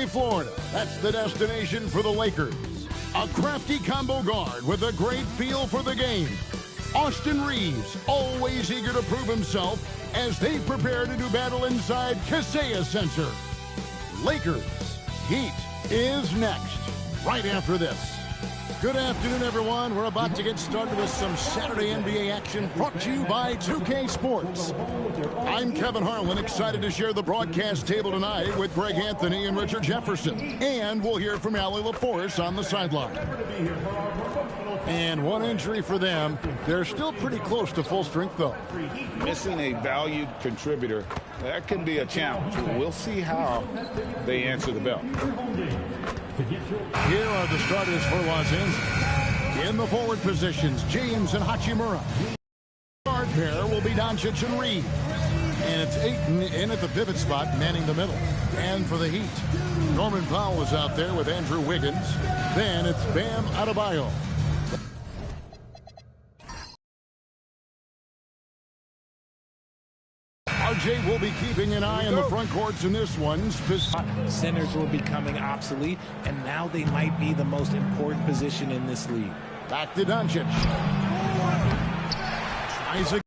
Miami, Florida. That's the destination for the Lakers. A crafty combo guard with a great feel for the game. Austin Reeves, always eager to prove himself as they prepare to do battle inside Kaseya Center. Lakers Heat is next, right after this. Good afternoon, everyone. We're about to get started with some Saturday NBA action brought to you by 2K Sports. I'm Kevin Harlan, excited to share the broadcast table tonight with Greg Anthony and Richard Jefferson. And we'll hear from Allie LaForce on the sideline. And one injury for them. They're still pretty close to full strength, though. Missing a valued contributor, that can be a challenge. We'll see how they answer the bell. Here are the starters for Los Angeles. In the forward positions, James and Hachimura. Guard pair will be Doncic and Reed. And it's Ayton in at the pivot spot, manning the middle. And for the Heat, Norman Powell is out there with Andrew Wiggins. Then it's Bam Adebayo. RJ will be keeping an eye on the front courts in this one. Centers were becoming obsolete, and now they might be the most important position in this league. Back to Doncic. Tries again.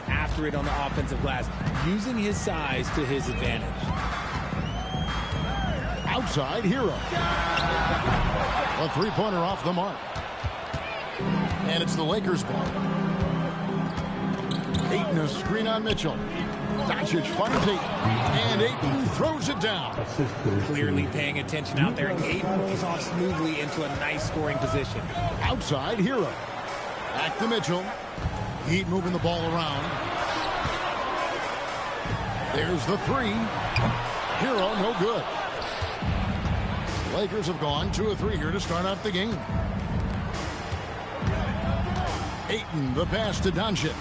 After it on the offensive glass, using his size to his advantage. Outside, Hero. A three-pointer off the mark. And it's the Lakers' ball. Ayton, a screen on Mitchell. Doncic finds Ayton. And Ayton throws it down. Clearly paying attention out there. Ayton rolls off smoothly into a nice scoring position. Outside, Hero. Back to Mitchell. Heat moving the ball around. There's the three. Hero, no good. Lakers have gone 2 of 3 here to start out the game. Ayton, the pass to Doncic.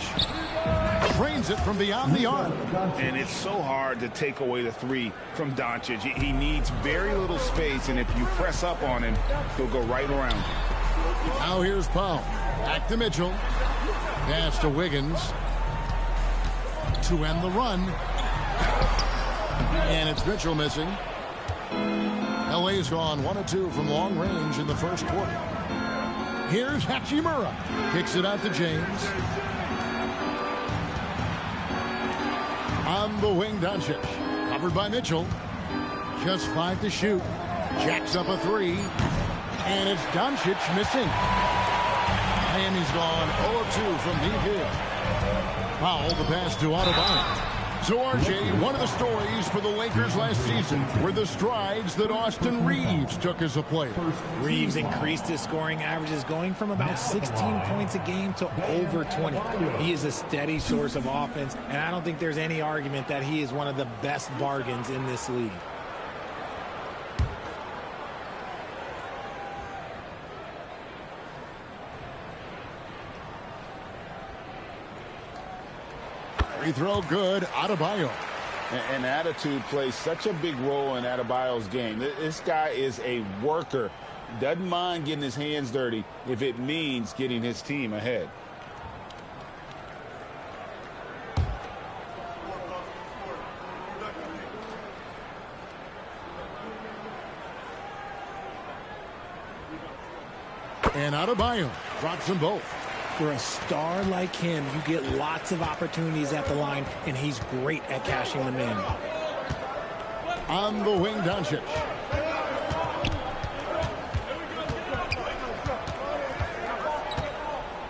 Drains it from beyond the arc. And it's so hard to take away the three from Doncic. He needs very little space, and if you press up on him, he'll go right around. Now here's Powell. Back to Mitchell. Pass to Wiggins. To end the run. And it's Mitchell missing. LA's gone 1 of 2 from long range in the first quarter. Here's Hachimura. Kicks it out to James. On the wing, Doncic. Covered by Mitchell. Just 5 to shoot. Jacks up a 3. And it's Doncic missing. Miami's gone 0 of 2 from deep here. Powell, the pass to Adebayo. So, RJ, one of the stories for the Lakers last season were the strides that Austin Reeves took as a player. Reeves increased his scoring averages, going from about 16 points a game to over 20. He is a steady source of offense, and I don't think there's any argument that he is one of the best bargains in this league. Free throw good. Adebayo. And attitude plays such a big role in Adebayo's game. This guy is a worker. Doesn't mind getting his hands dirty if it means getting his team ahead. And Adebayo drops them both. For a star like him, you get lots of opportunities at the line, and he's great at cashing them in. On the wing, Doncic.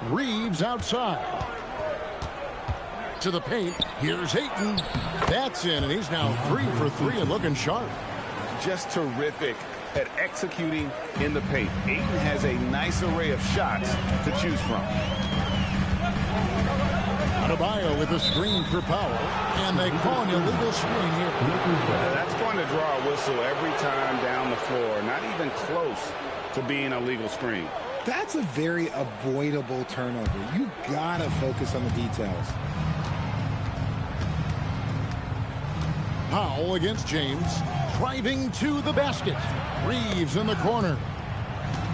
Reeves outside. To the paint. Here's Ayton. That's in, and he's now 3 for 3 and looking sharp. Just terrific at executing in the paint. Ayton has a nice array of shots to choose from. Adebayo with a screen for Powell, and they call an illegal screen here. That's going to draw a whistle every time down the floor. Not even close to being a legal screen. That's a very avoidable turnover. You gotta focus on the details. Powell against James. Driving to the basket. Reeves in the corner.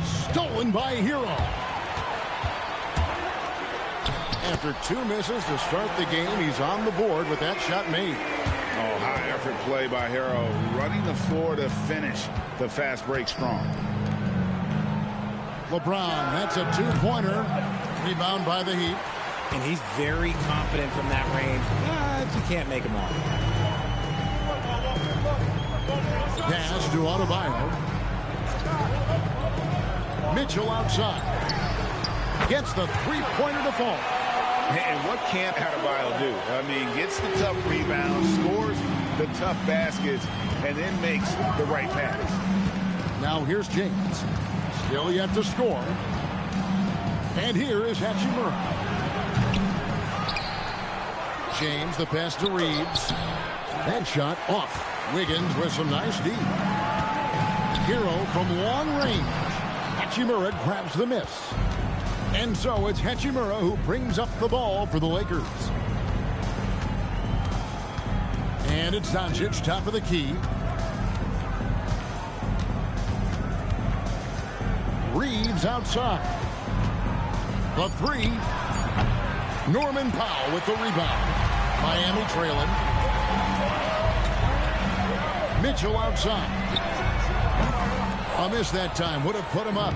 Stolen by Hero. After 2 misses to start the game, he's on the board with that shot made. Oh, high effort play by Hero, running the floor to finish the fast break strong. LeBron, that's a two-pointer. Rebound by the Heat. And he's very confident from that range, but you can't make him all. Pass to Adebayo. Mitchell outside. Gets the three-pointer to fall. And what can't Adebayo do? I mean, gets the tough rebound, scores the tough baskets, and then makes the right pass. Now here's James. Still yet to score. And here is Hachimura. James, the pass to Reeves. That shot off. Wiggins with some nice D. Hero from long range. Hachimura grabs the miss. And so it's Hachimura who brings up the ball for the Lakers. And it's Doncic, top of the key. Reeves outside. The three. Norman Powell with the rebound. Miami trailing. Mitchell outside. A miss that time. Would have put him up.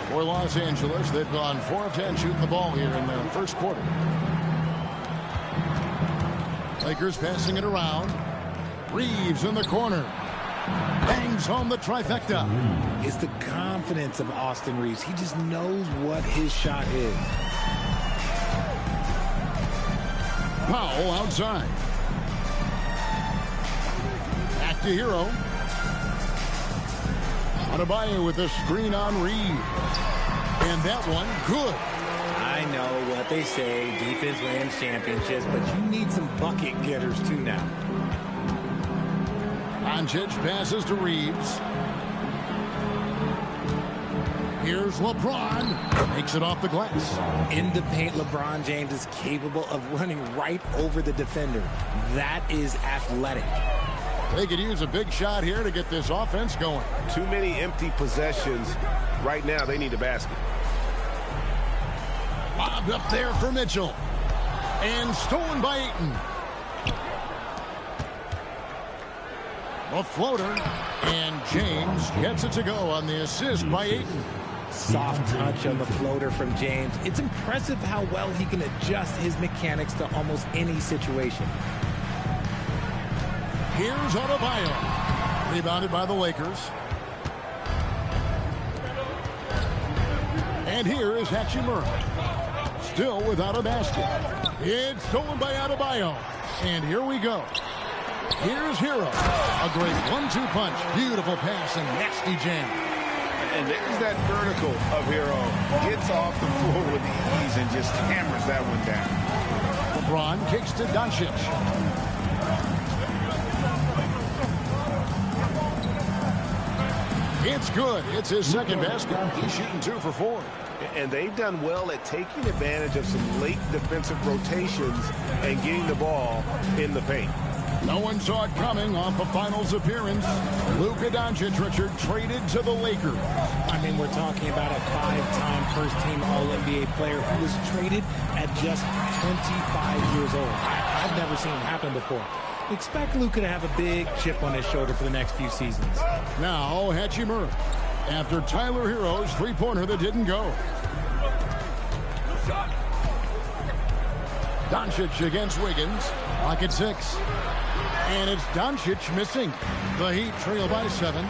For Los Angeles, they've gone 4 of 10 shooting the ball here in the first quarter. Lakers passing it around. Reeves in the corner. Bangs home the trifecta. It's the confidence of Austin Reeves. He just knows what his shot is. Powell outside. Back to Hero. Adebayo with a screen on Reeves. And that one, good. I know what they say, defense wins championships, but you need some bucket getters too now. Doncic passes to Reeves. Here's LeBron. Makes it off the glass. In the paint, LeBron James is capable of running right over the defender. That is athletic. They could use a big shot here to get this offense going. Too many empty possessions. Right now, they need a basket. Lobbed up there for Mitchell. And stolen by Ayton. A floater. And James gets it to go on the assist by Ayton. Soft touch on the floater from James. It's impressive how well he can adjust his mechanics to almost any situation. Here's Adebayo. Rebounded by the Lakers. And here is Hachimura. Still without a basket. It's stolen by Adebayo. And here we go. Here's Hero. A great 1-2 punch. Beautiful pass and nasty jam. And there's that vertical of Hero. Gets off the floor with ease and just hammers that one down. LeBron kicks to Doncic. It's good. It's his second basket. He's shooting 2 for 4. And they've done well at taking advantage of some late defensive rotations and getting the ball in the paint. No one saw it coming off a finals appearance. Luka Doncic, Richard, traded to the Lakers. I mean, we're talking about a 5-time first-team All-NBA player who was traded at just 25 years old. I've never seen it happen before. Expect Luka to have a big chip on his shoulder for the next few seasons. Now, Hachimura. After Tyler Hero's three-pointer that didn't go. Doncic against Wiggins. Lock at 6. And it's Doncic missing. The Heat trail by 7.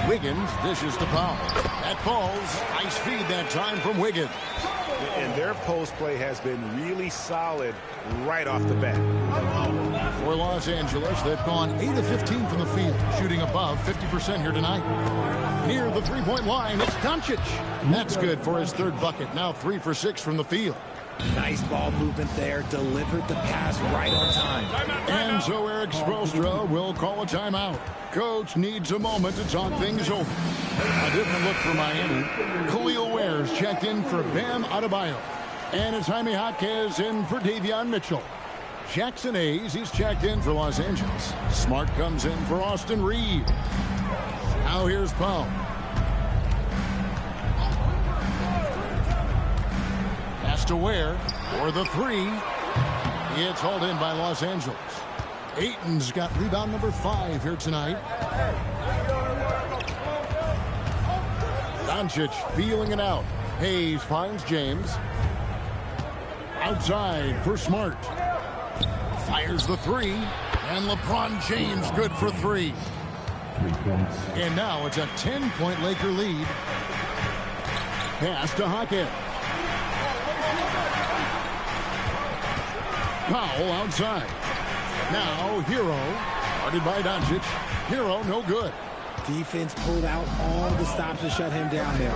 Wiggins dishes to Powell. That falls. Nice feed that time from Wiggins. And their post play has been really solid right off the bat. For Los Angeles, they've gone 8 of 15 from the field, shooting above 50% here tonight. Near the three-point line, it's Doncic. That's good for his third bucket. Now 3 for 6 from the field. Nice ball movement there. Delivered the pass right on time. And so Eric Spoelstra will call a timeout. Coach needs a moment to talk things over. A different look for Miami. Khalil Ware's checked in for Bam Adebayo. And it's Jaime Jaquez in for Davion Mitchell. Jackson Hayes, he's checked in for Los Angeles. Smart comes in for Austin Reeves. Now here's Powell. Pass to Ware for the 3. It's hauled in by Los Angeles. Ayton's got rebound number 5 here tonight. Doncic feeling it out. Hayes finds James. Outside for Smart. Fires the 3. And LeBron James good for 3. And now it's a 10-point Laker lead. Pass to Hackett. Powell outside. Now Hero. Guarded by Doncic. Hero no good. Defense pulled out all the stops to shut him down there.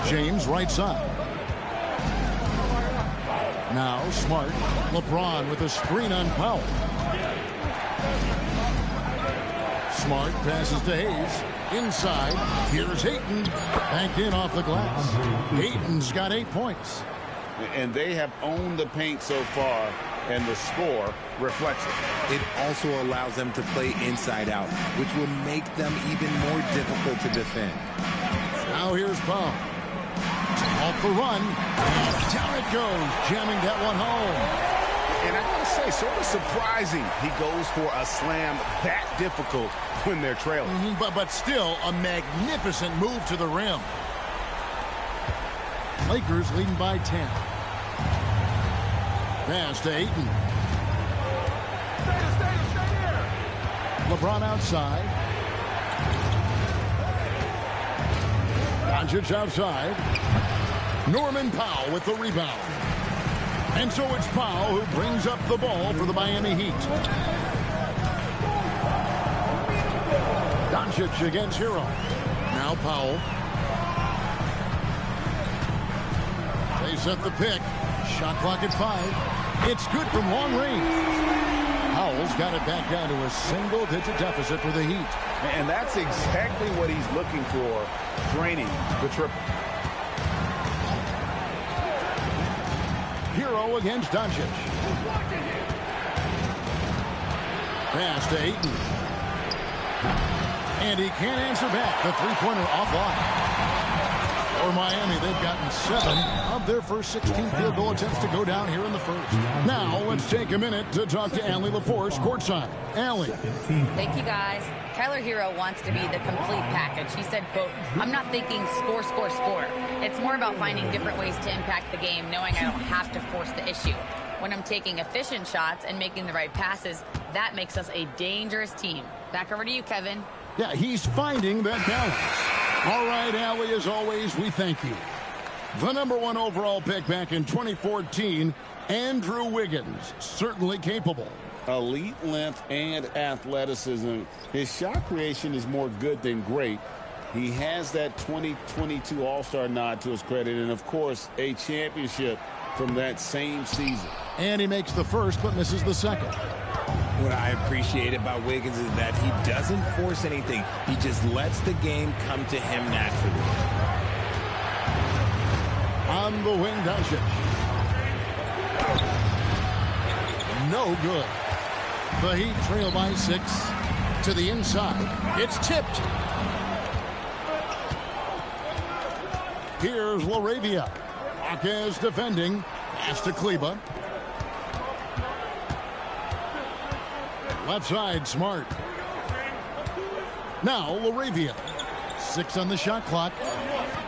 James right side. Now Smart. LeBron with a screen on Powell. Smart passes to Hayes. Inside. Here's Ayton. Banked in off the glass. Ayton's got 8 points. And they have owned the paint so far, and the score reflects it. It also allows them to play inside out, which will make them even more difficult to defend. Now here's Powell. Off the run. And down it goes. Jamming that one home. And I gotta say, sort of surprising he goes for a slam that difficult when they're trailing. But still a magnificent move to the rim. Lakers leading by 10. Pass to Ayton. LeBron outside. Doncic outside. Norman Powell with the rebound. And so it's Powell who brings up the ball for the Miami Heat. Doncic against Hero. Now Powell. They set the pick. Shot clock at 5. It's good from long range. Powell's got it back down to a single-digit deficit for the Heat. And that's exactly what he's looking for, draining the triple. Hero against Doncic. Pass to Ayton. And he can't answer back. The three-pointer offline. For Miami, they've gotten 7 of their first 16 field goal attempts to go down here in the first. Now, let's take a minute to talk to Allie LaForce courtside. Allie. Thank you, guys. Kyler Hero wants to be the complete package. He said, quote, "I'm not thinking score, score, score. It's more about finding different ways to impact the game, knowing I don't have to force the issue. When I'm taking efficient shots and making the right passes, that makes us a dangerous team." Back over to you, Kevin. Yeah, he's finding that balance. All right, Allie, as always, we thank you. The #1 overall pick back in 2014, Andrew Wiggins, certainly capable. Elite length and athleticism. His shot creation is more good than great. He has that 2022 All-Star nod to his credit, and of course, a championship from that same season. And he makes the first but misses the second. What I appreciate about Wiggins is that he doesn't force anything. He just lets the game come to him naturally. On the wing, Doncic. No good. The Heat trail by 6 to the inside. It's tipped. Here's LaRavia. Marquez defending. Pass to Kleba. Left side, Smart. Now LaRavia. 6 on the shot clock.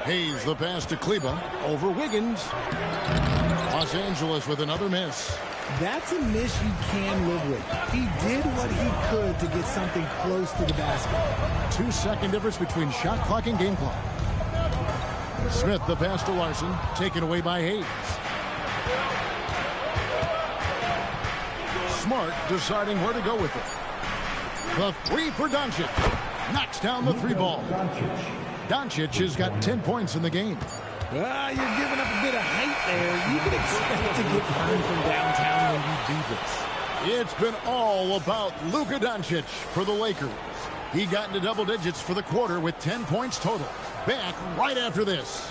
Hayes the pass to Kleba. Over Wiggins. Los Angeles with another miss. That's a miss you can live with. He did what he could to get something close to the basket. 2-second difference between shot clock and game clock. Smith the pass to Larson. Taken away by Hayes. Smart deciding where to go with it. The 3 for Doncic. Knocks down the 3 ball. Doncic has got 10 points in the game. You're giving up a bit of height there. You can expect to get burned from downtown when you do this. It's been all about Luka Doncic for the Lakers. He got into double digits for the quarter with 10 points total. Back right after this.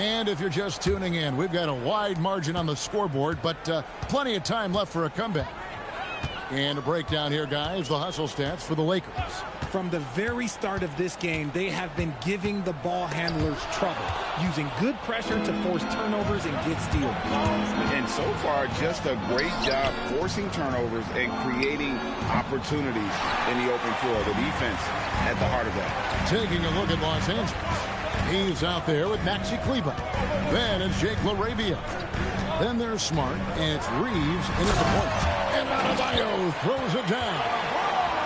And if you're just tuning in, we've got a wide margin on the scoreboard, but plenty of time left for a comeback. And a breakdown here, guys, the hustle stats for the Lakers. From the very start of this game, they have been giving the ball handlers trouble, using good pressure to force turnovers and get steals. And so far, just a great job forcing turnovers and creating opportunities in the open floor. The defense at the heart of that. Taking a look at Los Angeles. He's out there with Maxi Kleber. Then it's Jake LaRavia. Then there's Smart, and it's Reeves in at the point. And Adebayo throws it down.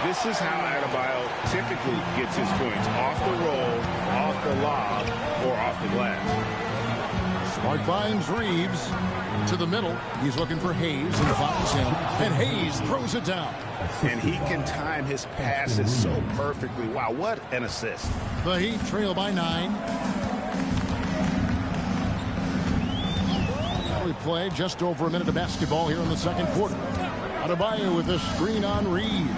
This is how Adebayo typically gets his points. Off the roll, off the lob, or off the glass. Smart finds Reeves to the middle. He's looking for Hayes and finds him. And Hayes throws it down. And he can time his passes so perfectly. Wow, what an assist. The Heat trail by 9. We play just over a minute of basketball here in the second quarter. Adebayo with a screen on Reeves.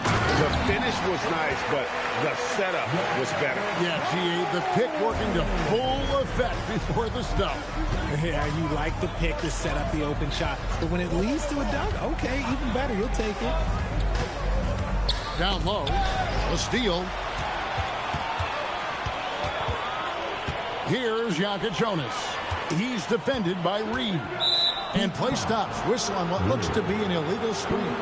The finish was nice, but the setup was better. Yeah, G.A., the pick working to full effect before the stuff. Yeah, you like the pick to set up the open shot. But when it leads to a dunk, okay, even better. You'll take it. Down low, a steal. Here's Jokic Jonas. He's defended by Reeves. And play stops. Whistle on what looks to be an illegal screen.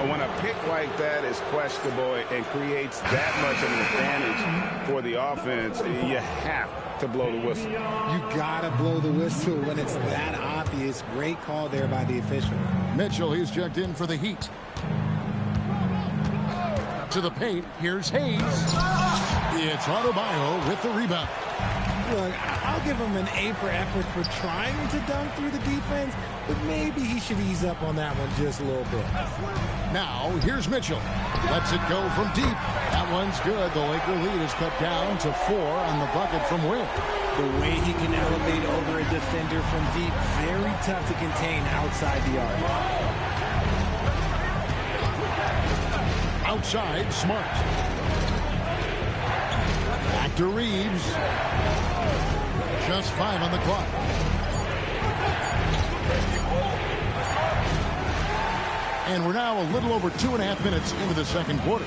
When a pick like that is questionable and creates that much of an advantage for the offense, you have to blow the whistle. You got to blow the whistle when it's that obvious. Great call there by the official. Mitchell, he's checked in for the Heat. To the paint. Here's Hayes. It's Adebayo with the rebound. Look, I'll give him an A for effort for trying to dunk through the defense, but maybe he should ease up on that one just a little bit. Now, here's Mitchell. Lets it go from deep. That one's good. The Laker lead is cut down to 4 on the bucket from Will. The way he can elevate over a defender from deep, very tough to contain outside the arc. Outside, Smart. Back to Reeves. Just 5 on the clock. And we're now a little over 2.5 minutes into the second quarter.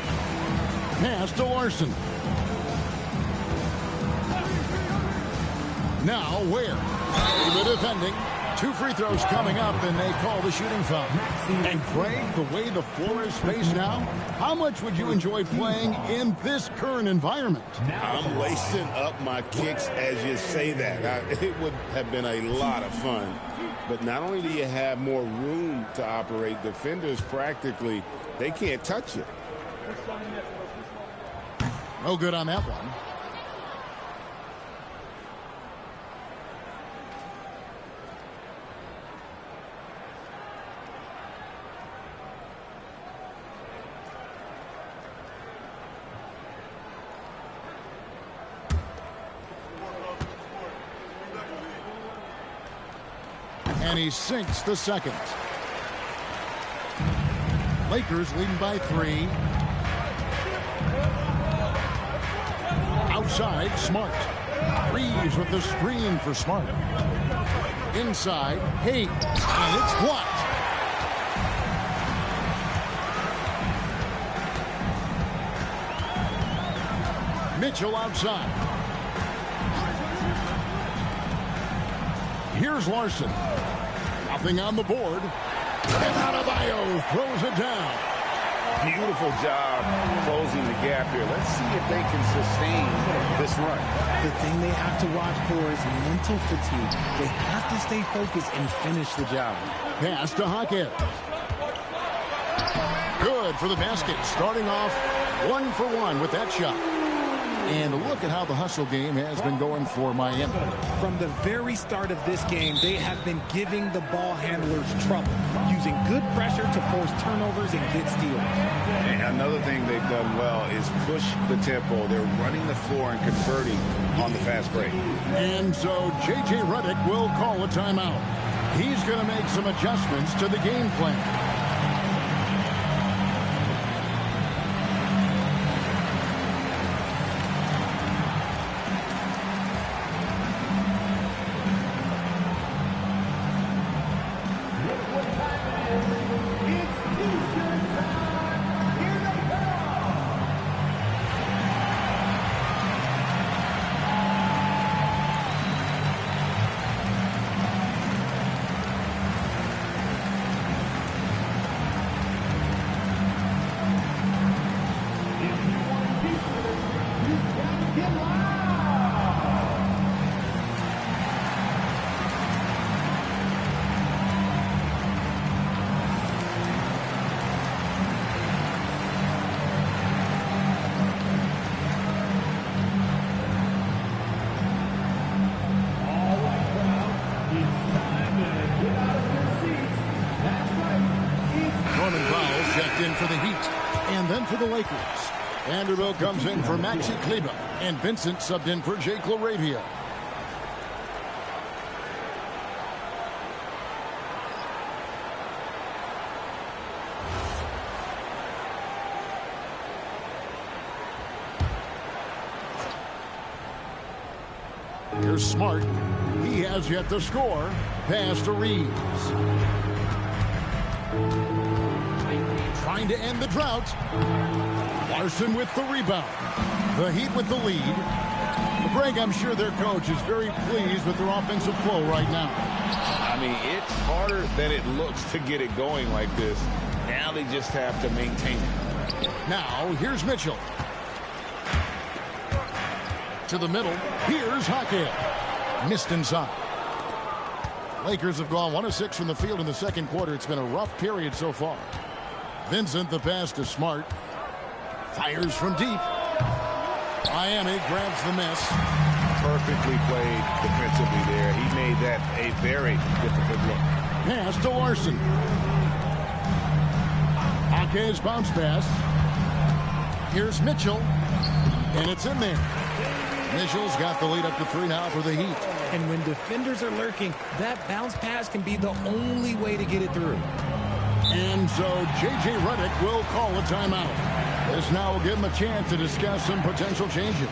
Pass to Larson. Now Ware. The defending. 2 free throws coming up, and they call the shooting foul. And Craig, the way the floor is spaced now, how much would you enjoy playing in this current environment? I'm lacing up my kicks as you say that. It would have been a lot of fun. But not only do you have more room to operate, defenders practically, they can't touch you. No good on that one. And he sinks the second. Lakers leading by 3. Outside, Smart. Reeves with the screen for Smart. Inside, Hayes. And it's blocked. Mitchell outside. Here's Larson. Nothing on the board. And Adebayo throws it down. Beautiful job closing the gap here. Let's see if they can sustain this run. The thing they have to watch for is mental fatigue. They have to stay focused and finish the job. Pass to Hawkins. Good for the basket. Starting off 1 for 1 with that shot. And look at how the hustle game has been going for Miami. From the very start of this game, they have been giving the ball handlers trouble, using good pressure to force turnovers and get steals. And another thing they've done well is push the tempo. They're running the floor and converting on the fast break. And so J.J. Redick will call a timeout. He's going to make some adjustments to the game plan. checked in for the Heat. And then for the Lakers, Vanderbilt comes in for Maxi Kleber. And Vincent subbed in for Jake LaRavia. Here's Smart. He has yet to score. Pass to Reeves. Trying to end the drought. Larson with the rebound. The Heat with the lead. Greg, I'm sure their coach is very pleased with their offensive flow right now. I mean, it's harder than it looks to get it going like this. Now they just have to maintain it. Now, here's Mitchell. To the middle. Here's Hackett. Missed inside. Lakers have gone 1 of 6 from the field in the second quarter. It's been a rough period so far. Vincent, the pass to Smart. Fires from deep. Miami grabs the miss. Perfectly played defensively there. He made that a very difficult look. Pass to Larson. Hake's bounce pass. Here's Mitchell. And it's in there. Mitchell's got the lead up to 3 now for the Heat. And when defenders are lurking, that bounce pass can be the only way to get it through. And so J.J. Redick will call a timeout. This now will give him a chance to discuss some potential changes.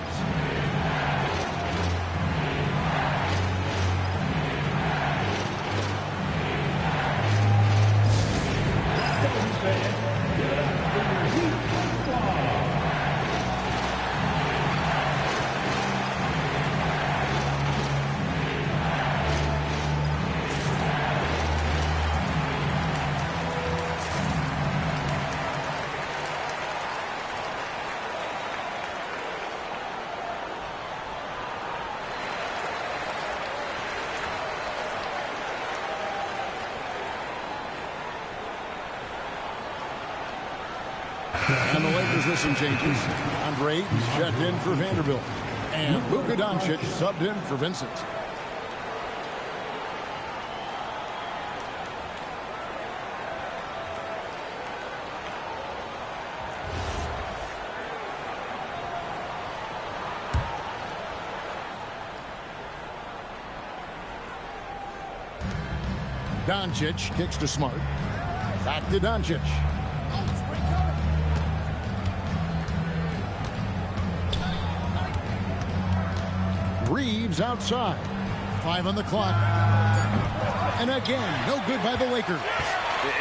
And the Lakers with some changes. Andre Ayton's checked in for Vanderbilt. And Luka Doncic subbed in for Vincent. Doncic kicks to Smart. Back to Doncic. Reeves outside. 5 on the clock. And again, no good by the Lakers.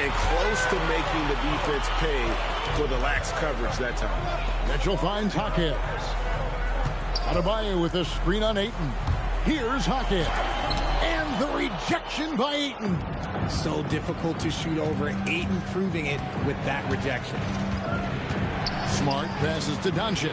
And close to making the defense pay for the lax coverage that time. Mitchell finds Hackett. Adebayo with a screen on Ayton. Here's Hackett. And the rejection by Ayton. So difficult to shoot over. Ayton proving it with that rejection. Smart passes to Doncic.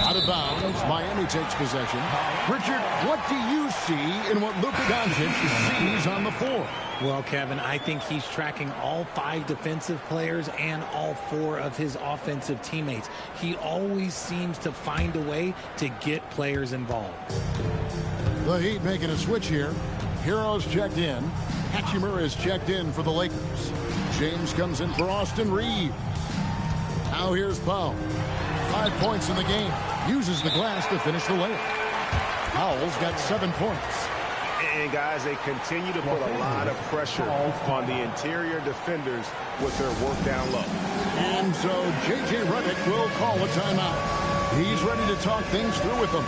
Out of bounds, Miami takes possession. Richard, what do you see in what Luka Doncic sees on the floor? Well, Kevin, I think he's tracking all 5 defensive players and all 4 of his offensive teammates. He always seems to find a way to get players involved. The Heat making a switch here. Heroes checked in. Hachimura is checked in for the Lakers. James comes in for Austin Reeves. Now here's Powell. 5 points in the game. Uses the glass to finish the layup. Powell's got 7 points. And guys, they continue to put a lot of pressure on the interior defenders with their work down low. And so J.J. Redick will call a timeout. He's ready to talk things through with them.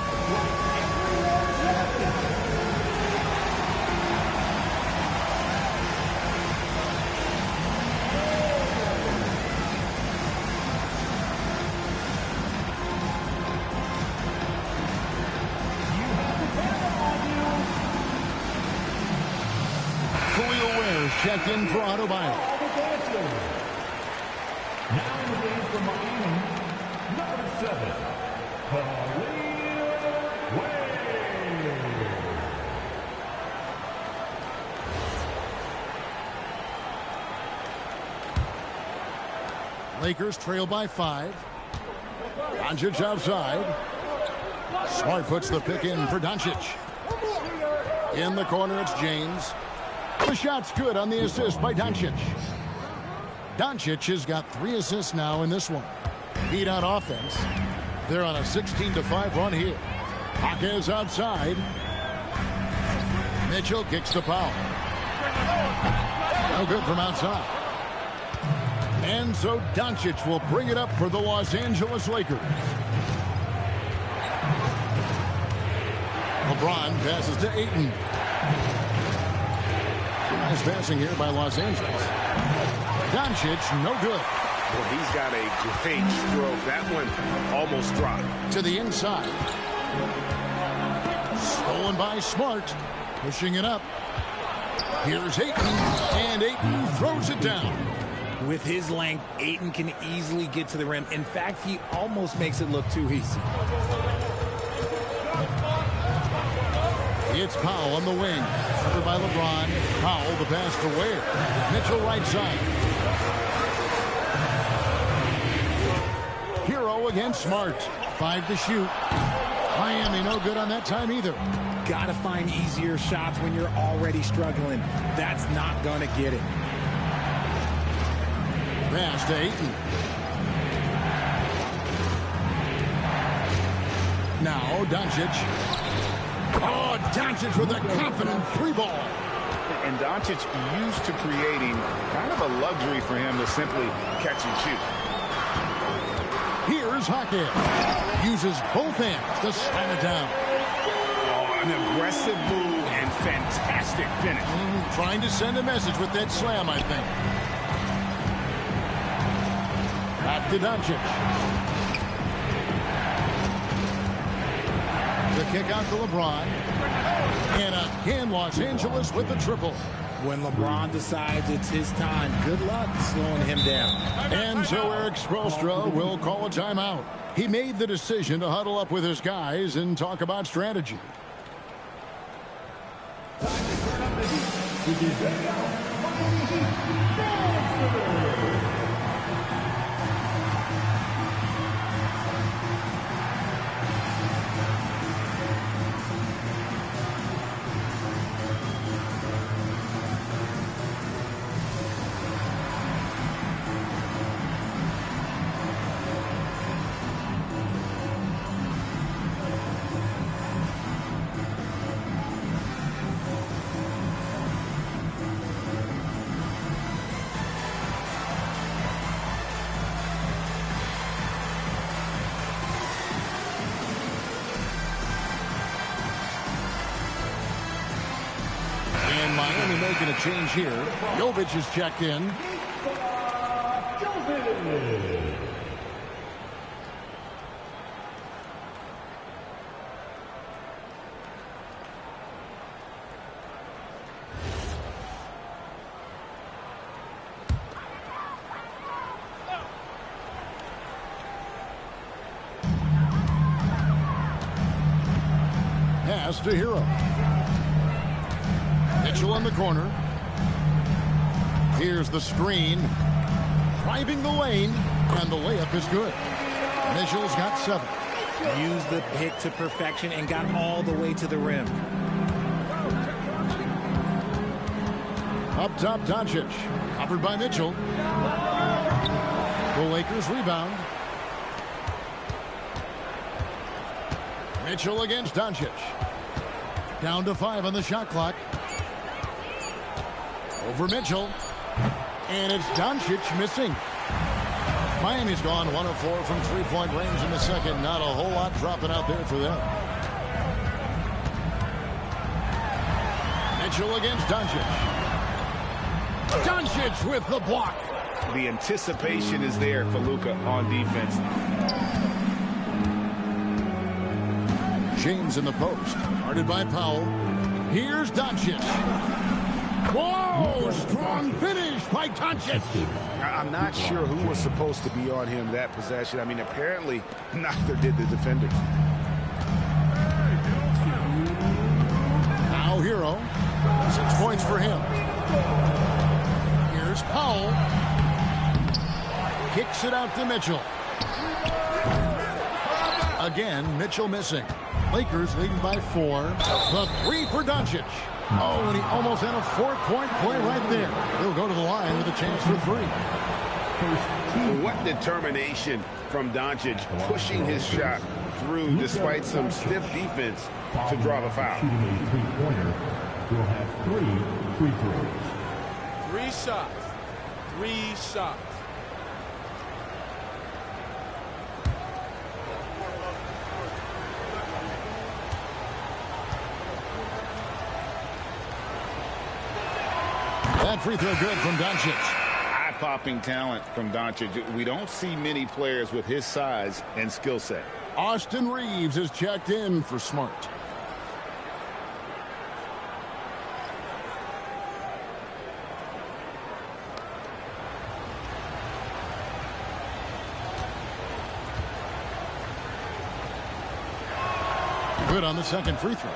Checked in for Adebayo. Now in the game for Miami, number 7, Lakers trail by 5. Doncic outside. Smart puts the pick in for Doncic. In the corner, it's James. The shot's good on the assist by Doncic. Doncic has got 3 assists now in this one. Beat on offense. They're on a 16-5 run here. Jaquez outside. Mitchell kicks the foul. No good from outside. And so Doncic will bring it up for the Los Angeles Lakers. LeBron passes to Ayton. Nice passing here by Los Angeles. Doncic, no good. Well, he's got a great stroke. That one almost dropped. To the inside. Stolen by Smart. Pushing it up. Here's Ayton. And Ayton throws it down. With his length, Ayton can easily get to the rim. In fact, he almost makes it look too easy. It's Powell on the wing. Covered by LeBron. Powell, the pass to Ware. Mitchell right side. Hero against Smart. 5 to shoot. Miami no good on that time either. Gotta find easier shots when you're already struggling. That's not gonna get it. Pass to Ayton. Now Doncic. Oh, Doncic with a confident 3-ball. And Doncic used to creating kind of a luxury for him to simply catch and shoot. Here's Jaquez. Uses both hands to slam it down. Oh, an aggressive move and fantastic finish. Trying to send a message with that slam, I think. Back to Doncic. The kick out to LeBron. And again, Los Angeles with the triple. When LeBron decides it's his time, good luck slowing him down. And so Eric Spoelstra will call a timeout. He made the decision to huddle up with his guys and talk about strategy. Miami making a change here. Jovic is checked in. Pass to Hero. Mitchell in the corner. Here's the screen. Driving the lane. And the layup is good. Mitchell's got 7. Used the pick to perfection and got all the way to the rim. Up top, Doncic. Covered by Mitchell. The Lakers rebound. Mitchell against Doncic. Down to 5 on the shot clock. Over Mitchell. And it's Doncic missing. Miami's gone 1 of 4 from three-point range in the second. Not a whole lot dropping out there for them. Mitchell against Doncic. Doncic with the block. The anticipation is there for Luka on defense. James in the post. Guarded by Powell. Here's Doncic. Whoa! Strong finish by Doncic. I'm not sure who was supposed to be on him that possession. I mean, apparently neither did the defenders. Now Hero. 6 points for him. Here's Powell. Kicks it out to Mitchell. Again, Mitchell missing. Lakers leading by 4. The 3 for Doncic. Oh, and he almost had a 4-point play right there. He'll go to the line with a chance for 3. What determination from Doncic, pushing his shot through despite some stiff defense to draw the foul. Shooting a three-pointer will have 3 free throws. 3 shots. 3 shots. That free throw good from Doncic. Eye-popping talent from Doncic. We don't see many players with his size and skill set. Austin Reeves is checked in for Smart. Good on the second free throw.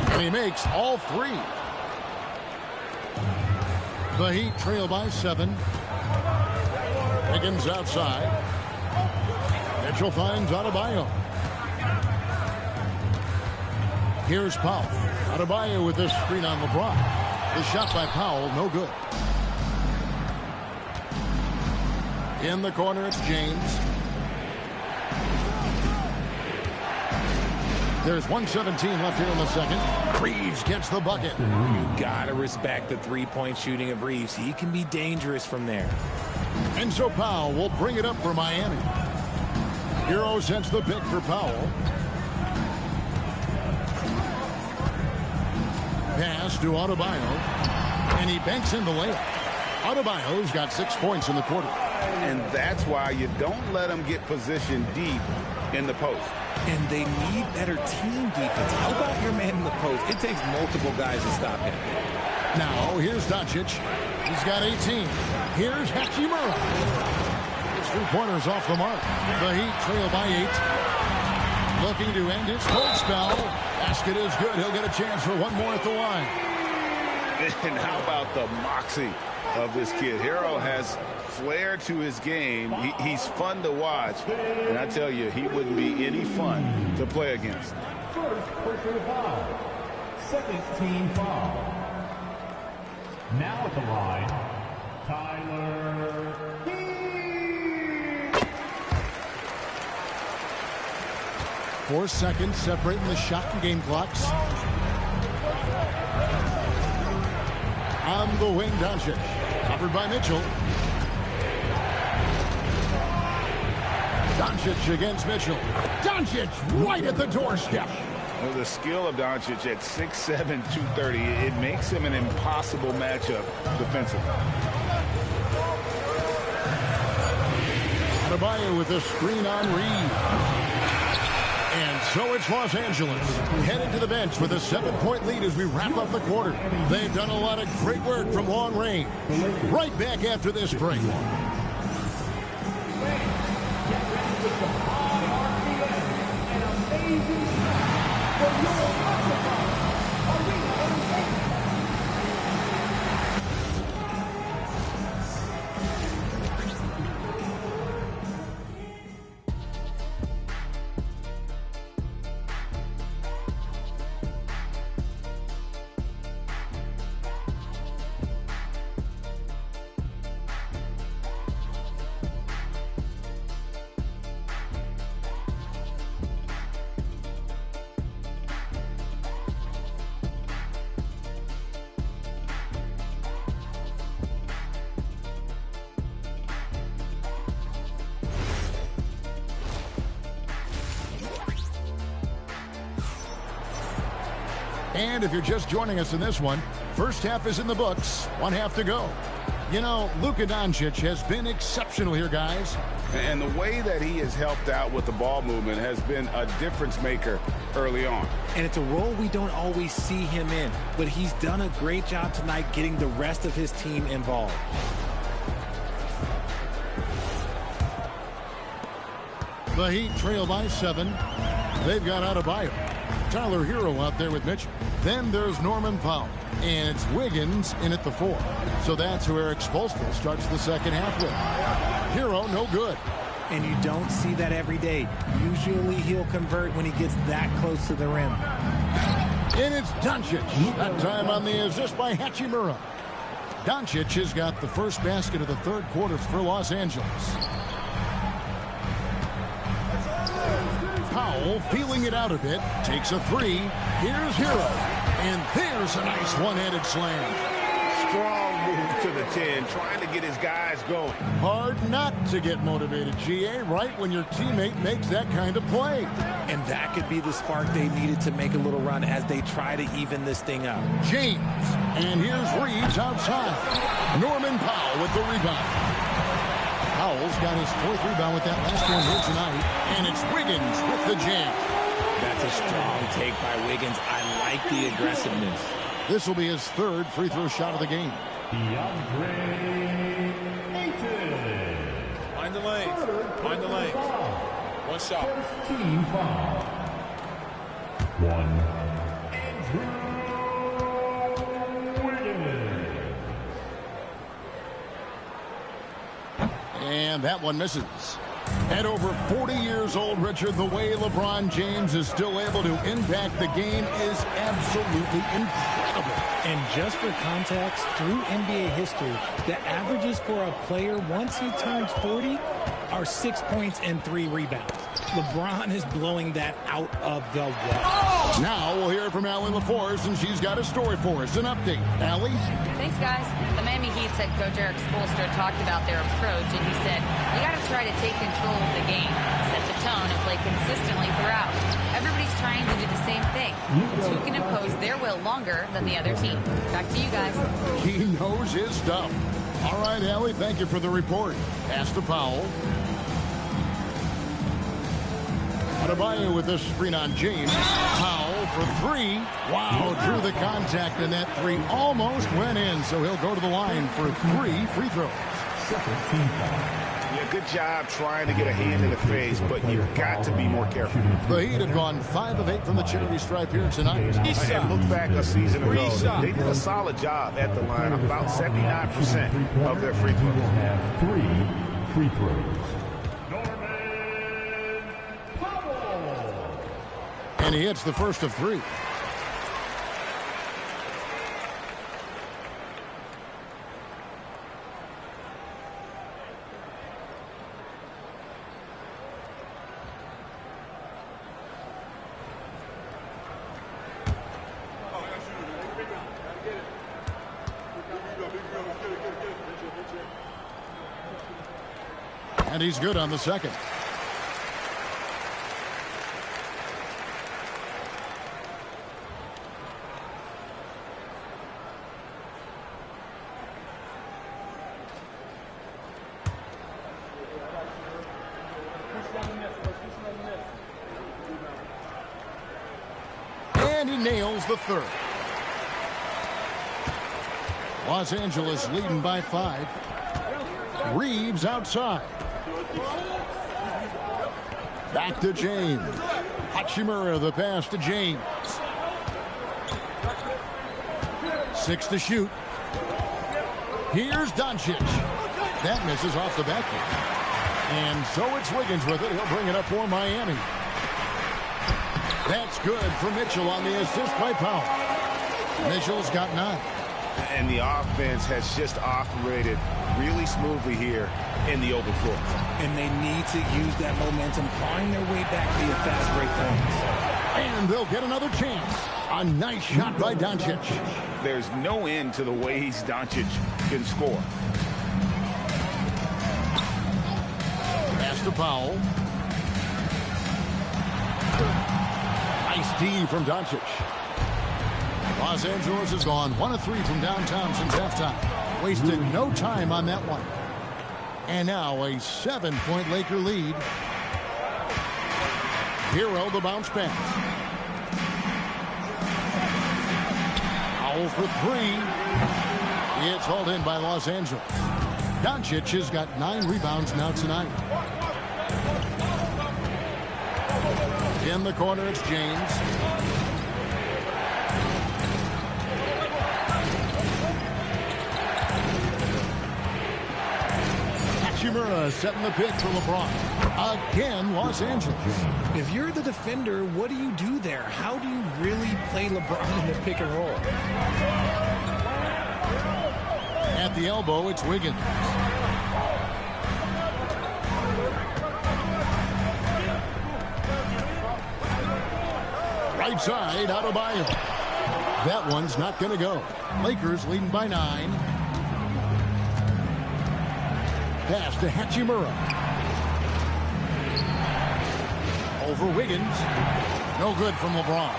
And he makes all 3. The Heat trail by 7. Higgins outside. Mitchell finds Adebayo. Here's Powell. Adebayo with this screen on LeBron. The shot by Powell, no good. In the corner, it's James. There's 1:17 left here in the second. Reeves gets the bucket. You gotta respect the three-point shooting of Reeves. He can be dangerous from there. And so Powell will bring it up for Miami. Hero sends the pick for Powell. Pass to Adebayo. And he banks in the layup. Adebayo's got 6 points in the quarter. And that's why you don't let him get positioned deep in the post. And they need better team defense. How about your man in the post? It takes multiple guys to stop him. Now, here's Doncic. He's got 18. Here's Hachimura. His 3-pointers off the mark. The Heat trail by 8. Looking to end his cold spell. Basket is good. He'll get a chance for one more at the line. And how about the moxie of this kid? Hero has flair to his game. He's fun to watch. And I tell you, he wouldn't be any fun to play against. First personal foul. Second team foul. Now at the line, Tyler Heat. 4 seconds separating the shot and game clocks. On the wing, Doncic. Covered by Mitchell. Doncic against Mitchell. Doncic right at the doorstep. Well, the skill of Doncic at 6'7", 230, it makes him an impossible matchup defensively. Adebayo with a screen on Reed. And so it's Los Angeles heading to the bench with a 7-point lead as we wrap up the quarter. They've done a lot of great work from long range. Right back after this break. And if you're just joining us in this one, first half is in the books, 1 half to go. You know, Luka Doncic has been exceptional here, guys. And the way that he has helped out with the ball movement has been a difference maker early on. And it's a role we don't always see him in, but he's done a great job tonight getting the rest of his team involved. The Heat trail by 7. They've got Adebayo. Tyler Hero out there with Mitchell. Then there's Norman Powell. And it's Wiggins in at the 4. So that's who Eric Spoelstra starts the second half with. Hero, no good. And you don't see that every day. Usually he'll convert when he gets that close to the rim. And it's Doncic. That time on the assist by Hachimura. Doncic has got the first basket of the third quarter for Los Angeles. Powell feeling it out a bit. Takes a 3. Here's Hero. And there's a nice one-handed slam. Strong move to the 10, trying to get his guys going. Hard not to get motivated, GA, right when your teammate makes that kind of play. And that could be the spark they needed to make a little run as they try to even this thing up. James. And here's Reeves outside. Norman Powell with the rebound. Powell's got his 4th rebound with that last one here tonight. And it's Wiggins with the jam. That's a strong take by Wiggins. I like the aggressiveness. This will be his 3rd free throw shot of the game. Mind the lanes. Mind the lanes. One shot. Team foul. 1. And that one misses. At over 40 years old, Richard, the way LeBron James is still able to impact the game is absolutely incredible. And just for context, through NBA history, the averages for a player once he turns 40 are 6 points and 3 rebounds. LeBron is blowing that out of the water. Now we'll hear from Allie LaForce, and she's got a story for us. An update. Allie? Thanks, guys. The Miami Heat's head coach Eric Spoelstra talked about their approach, and he said, you got to try to take control of the game, set the tone, and play consistently throughout. Everybody's trying to do the same thing. It's who can impose their will longer than the other team. Back to you guys. He knows his stuff. All right, Allie, thank you for the report. Pass to Powell. Adebayo with this screen on James. Powell for 3. Wow, drew the contact, and that 3 almost went in, so he'll go to the line for 3 free throws. Yeah, good job trying to get a hand in the face, but you've got to be more careful. The Heat have gone 5 of 8 from the charity stripe here tonight. And look back a season ago, they did a solid job at the line, about 79% of their free throws. Have 3 free throws. And he hits the first of 3. And he's good on the second. And he nails the third. Los Angeles leading by 5. Reeves outside. Back to James. Hachimura, the pass to James. 6 to shoot. Here's Doncic. That misses off the backboard. And so it's Wiggins with it. He'll bring it up for Miami. That's good for Mitchell on the assist by Powell. Mitchell's got 9. And the offense has just operated really smoothly here in the open floor. And they need to use that momentum, clawing their way back via fast break points. And they'll get another chance. A nice shot by Doncic. There's no end to the ways Doncic can score. Pass to Powell. Nice D from Doncic. Los Angeles has gone 1 of 3 from downtown since halftime. Wasted no time on that one. And now a 7-point Laker lead. Hero the bounce pass. Powell for 3. It's hauled in by Los Angeles. Doncic has got 9 rebounds now tonight. In the corner, it's James. Hachimura setting the pick for LeBron. Again, Los Angeles. If you're the defender, what do you do there? How do you really play LeBron in the pick and roll? At the elbow, it's Wiggins. Right side, Adebayo. That one's not going to go. Lakers leading by 9. Pass to Hachimura. Over Wiggins. No good from LeBron.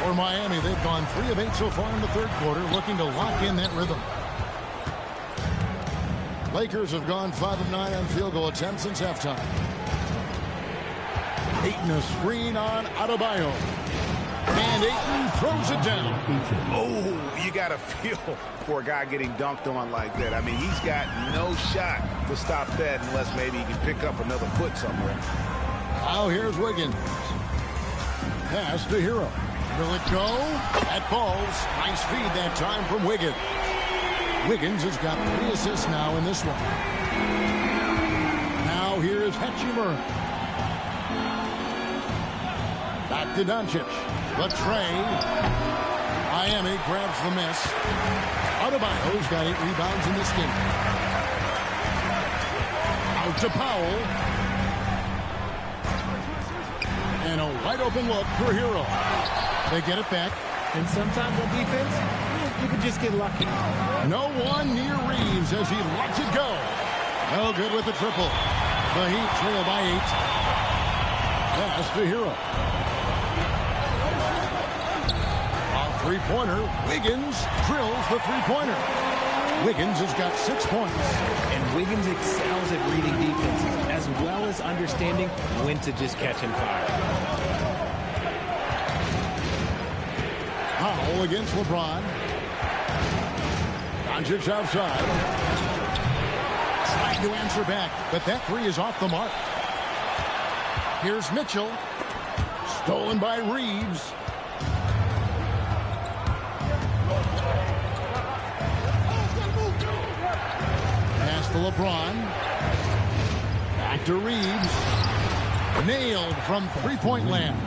For Miami, they've gone 3 of 8 so far in the third quarter, looking to lock in that rhythm. Lakers have gone 5 of 9 on field goal attempts since halftime. Ayton a screen on Adebayo. And Ayton throws it down. Oh, you got to feel for a guy getting dunked on like that. I mean, he's got no shot to stop that unless maybe he can pick up another foot somewhere. Now here's Wiggins. Pass to Hero. Will it go? That falls. Nice feed that time from Wiggins. Wiggins has got 3 assists now in this one. Now here's Hachimura. Back to Doncic. The tray. Miami grabs the miss. Adebayo's got 8 rebounds in this game. Out to Powell. And a wide open look for Hero. They get it back. And sometimes on defense, you can just get lucky. No one near Reeves as he lets it go. No good with the triple. The Heat trail by 8. Pass to Hero. Three-pointer. Wiggins drills the three-pointer. Wiggins has got 6 points. And Wiggins excels at reading defenses as well as understanding when to just catch and fire. Powell against LeBron. Doncic outside. Trying to answer back, but that 3 is off the mark. Here's Mitchell. Stolen by Reeves. To LeBron. Back to Reeves. Nailed from three-point land.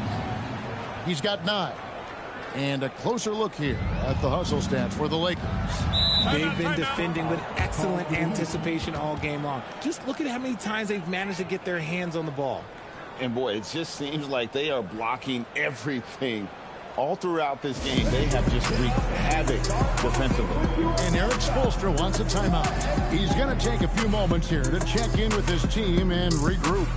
He's got 9. And a closer look here at the hustle stats for the Lakers. They've been defending with excellent anticipation all game long. Just look at how many times they've managed to get their hands on the ball. And boy, it just seems like they are blocking everything. All throughout this game, they have just wreaked havoc defensively. And Eric Spoelstra wants a timeout. He's going to take a few moments here to check in with his team and regroup.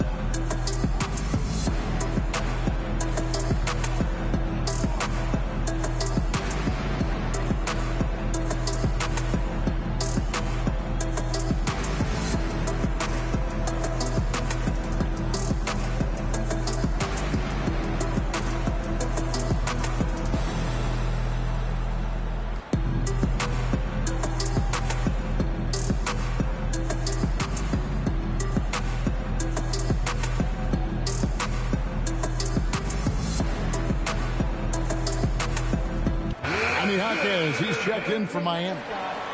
He's checked in for Miami.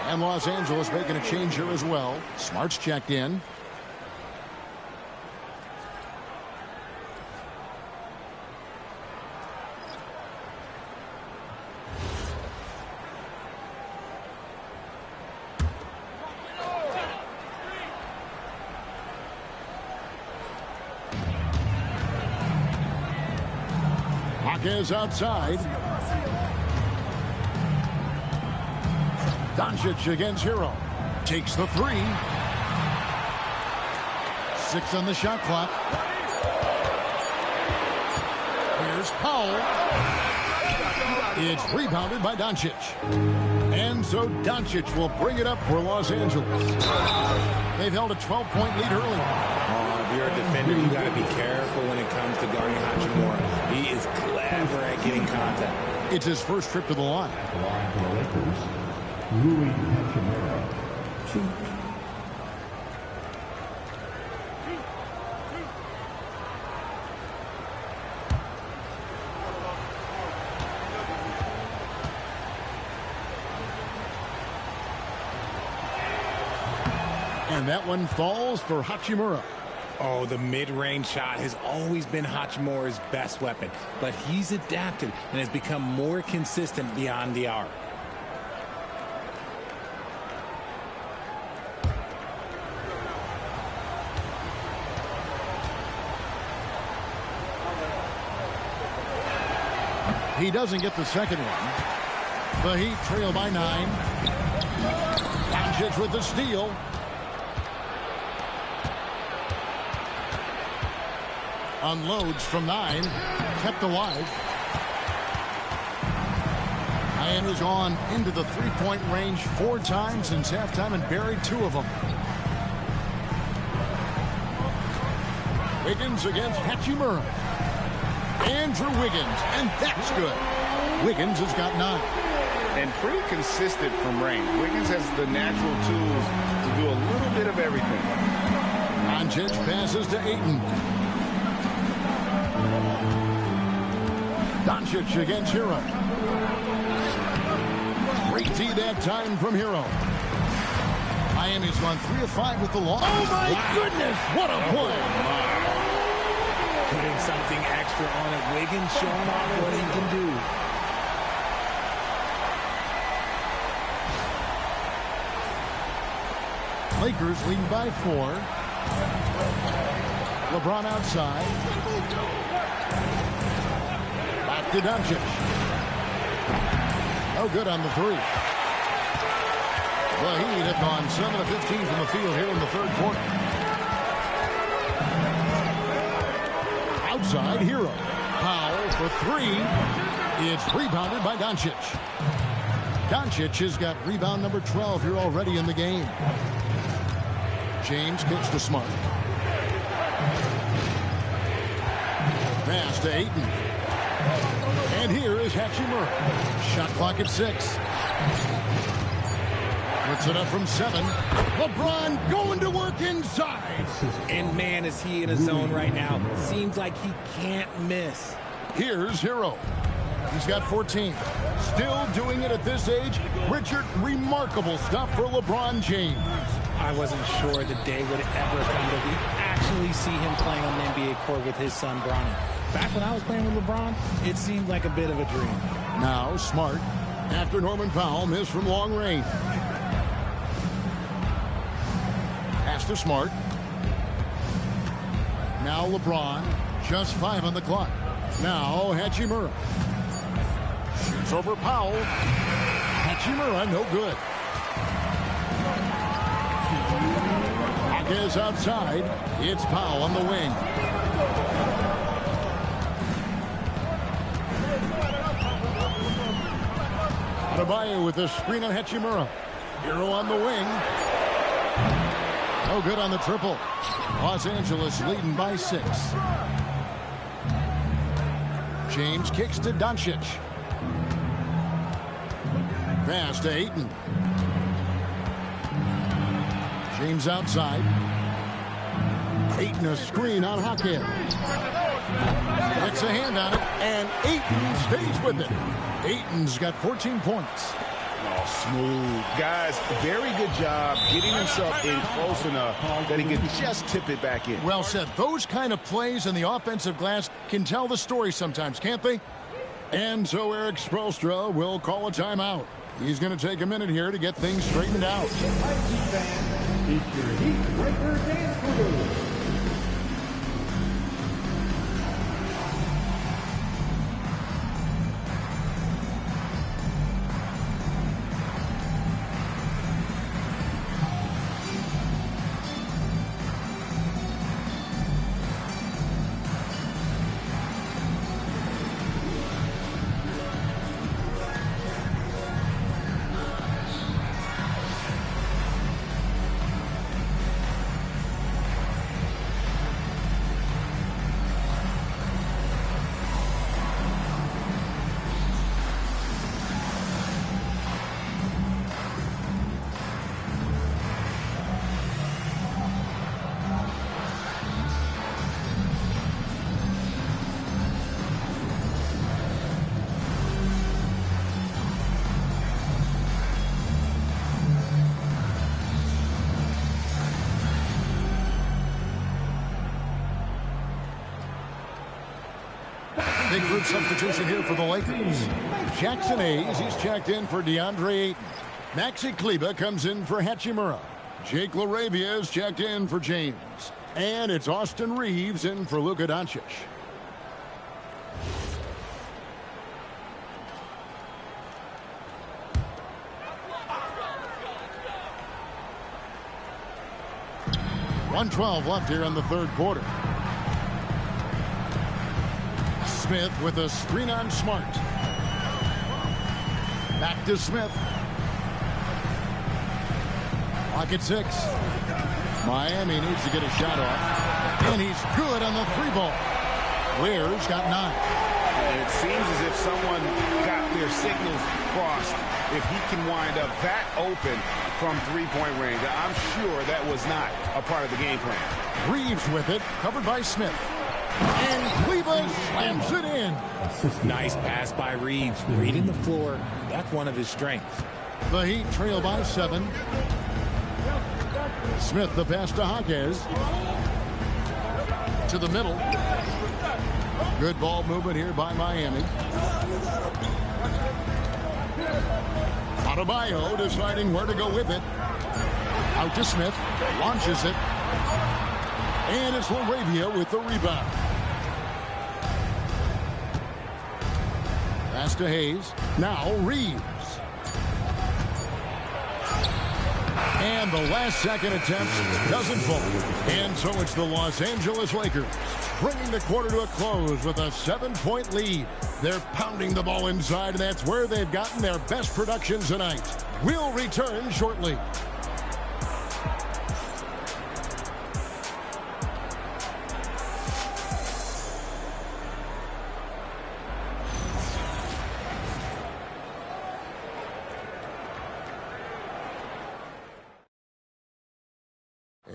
And Los Angeles making a change here as well. Smart's checked in. Hawkins outside. Doncic against Hero. Takes the 3. 6 on the shot clock. Here's Powell. It's rebounded by Doncic. And so Doncic will bring it up for Los Angeles. They've held a 12-point lead early. If you're a defender, you got to be careful when it comes to guarding Hachimura. He is clever at getting contact. It's his first trip to the line. At the line for the Lakers, Rui Hachimura. 2. And that one falls for Hachimura. Oh, the mid-range shot has always been Hachimura's best weapon, but he's adapted and has become more consistent beyond the arc. He doesn't get the second one. The Heat trail by 9. Doncic with the steal. Unloads from 9. Kept alive. Miami's gone into the three-point range 4 times since halftime and buried 2 of them. Wiggins against Hachimura. Andrew Wiggins, and that's good. Wiggins has got 9. And pretty consistent from range. Wiggins has the natural tools to do a little bit of everything. Doncic passes to Ayton. Doncic against Hero. Great D that time from Hero. Miami's gone 3 of 5 with the loss. Oh my goodness, what a play. Putting something extra on it. Wiggins showing off what he can do. Lakers leading by 4. LeBron outside. Back to Doncic. No good on the 3. The Heat have gone 7 of 15 from the field here in the third quarter. Outside, Hero. Powell for 3. It's rebounded by Doncic. Doncic has got rebound number 12 here already in the game. James kicks to Smart. Pass to Ayton. And here is Hachimura. Shot clock at 6. Puts it up from 7. LeBron going to work inside. And man, is he in a zone right now. Seems like he can't miss. Here's Hero. He's got 14. Still doing it at this age. Richard, remarkable stuff for LeBron James. I wasn't sure the day would ever come that we actually see him playing on the NBA court with his son, Bronny. Back when I was playing with LeBron, it seemed like a bit of a dream. Now Smart, after Norman Powell missed from long range. Pass to Smart. Now LeBron, just 5 on the clock. Now Hachimura. Shoots over Powell. Hachimura, no good. Is outside. It's Powell on the wing. Adebayo with the screen on Hachimura. Hero on the wing. No good on the triple. Los Angeles leading by 6. James kicks to Doncic. Pass to Ayton. James outside. Ayton a screen on Hakim. Gets a hand on it, and Ayton stays with it. Ayton's got 14 points. Oh, smooth. Guys, very good job getting himself in close enough that he can just tip it back in. Well said. Those kind of plays in the offensive glass can tell the story sometimes, can't they? And so Eric Spoelstra will call a timeout. He's going to take a minute here to get things straightened out. It's your Heat Breaker Dance Crew. Big group substitution here for the Lakers. Jackson Hayes, he's checked in for DeAndre Ayton. Maxi Kleber comes in for Hachimura. Jake LaRavia is checked in for James. And it's Austin Reeves in for Luka Doncic. .112 left here in the third quarter. Smith with a screen on Smart. Back to Smith. Clock at 6. Miami needs to get a shot off. And he's good on the 3-ball. Ware's got 9. And it seems as if someone got their signals crossed. If he can wind up that open from three-point range, I'm sure that was not a part of the game plan. Reeves with it, covered by Smith. And Kleber slams it in. Nice pass by Reeves. Reading the floor. That's one of his strengths. The Heat trail by 7. Smith the pass to Hawkes. To the middle. Good ball movement here by Miami. Adebayo deciding where to go with it. Out to Smith. Launches it. And it's LaRavia with the rebound. Pass to Hayes. Now Reeves. And the last-second attempt doesn't fall. And so it's the Los Angeles Lakers bringing the quarter to a close with a 7-point lead. They're pounding the ball inside, and that's where they've gotten their best production tonight. We'll return shortly.